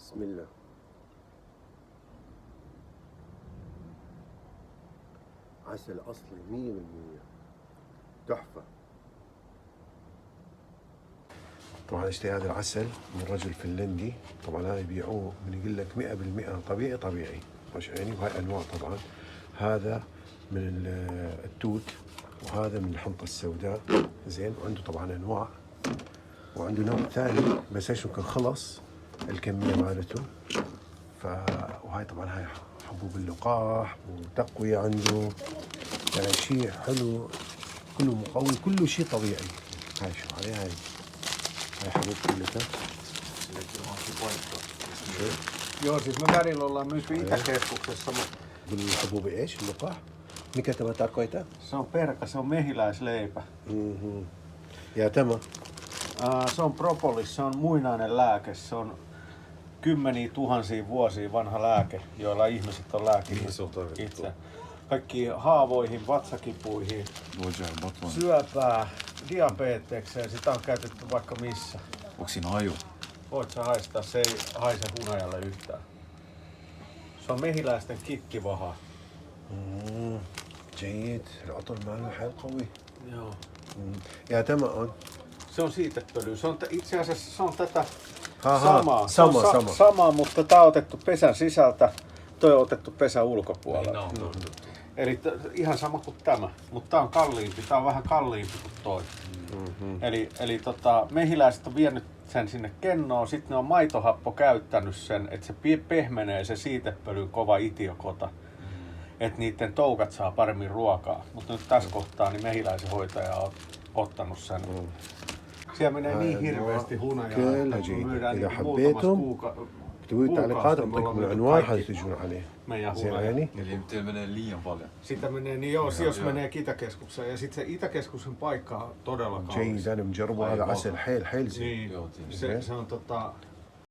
بسم الله. عسل أصلي 100%. تحفة. طبعا اشتري هذا العسل من رجل فنلندي، طبعا هذا يبيعوه من يقول لك 100% طبيعي مش يعني، وهاي انواع طبعا. هذا من التوت، وهذا من الحنطة السوداء، زين. وعنده طبعا انواع، وعنده نوع ثاني بس ايش يمكن خلص الكمية مالته. وهاي طبعا هاي حبوب اللقاح وتقوية عنده، يعني شيء حلو كله مقوي، كله شيء طبيعي. هاي شو عليه، هاي حبوب كلها. Joo, siis me välillä ollaan myyty Itäkeskuksessa. بالحبوب ايش؟ اللقاح؟ mikä tämä tarkoittaa؟ Se on perka, se on mehiläisleipä. Ja tämä? Se on propolis, se on muinainen lääke. Se on kymmeniä tuhansia vuosia vanha lääke, joilla ihmiset on lääkinyt itse. Kaikki haavoihin, vatsakipuihin, syöpää, diabetekseen, sitä on käytetty vaikka missä. Onko siinä haju? Voit sä haistaa, se ei haise hunajalle yhtään. Se on mehiläisten kikkivaha. جيد، العطر ماله حيل قوي. Joo. Ja tämä on? Se on siitepölyä. Se on itse asiassa se on tätä samaa, mutta tää on otettu pesän sisältä, toi on otettu pesän ulkopuolelta. Eli ihan sama kuin tämä, mutta tää on kalliimpi. Tää on vähän kalliimpi kuin toi. Eli mehiläiset on vienyt sen sinne kennoon, sitten ne on maitohappo käyttänyt sen, että se pehmenee se siitepölyn kova itiokota. Että niiden toukat saa paremmin ruokaa. Mutta nyt tässä kohtaa niin mehiläisen hoitaja on ottanut sen. Siellä menee niin hirveästi hunajaa, että kun myydään niin muutamassa بتقول تعليقات بتكون العنوان حتجون عليه. Meidän زين hunaja. يعني؟ Eli teillä menee liian paljon. Sitä menee niin joo, jos menee Itäkeskukseen ja sitten se Itäkeskuksen paikka on todella kaunis. جيد، انا مجربه هذا عسل حيل زين. Niin, se on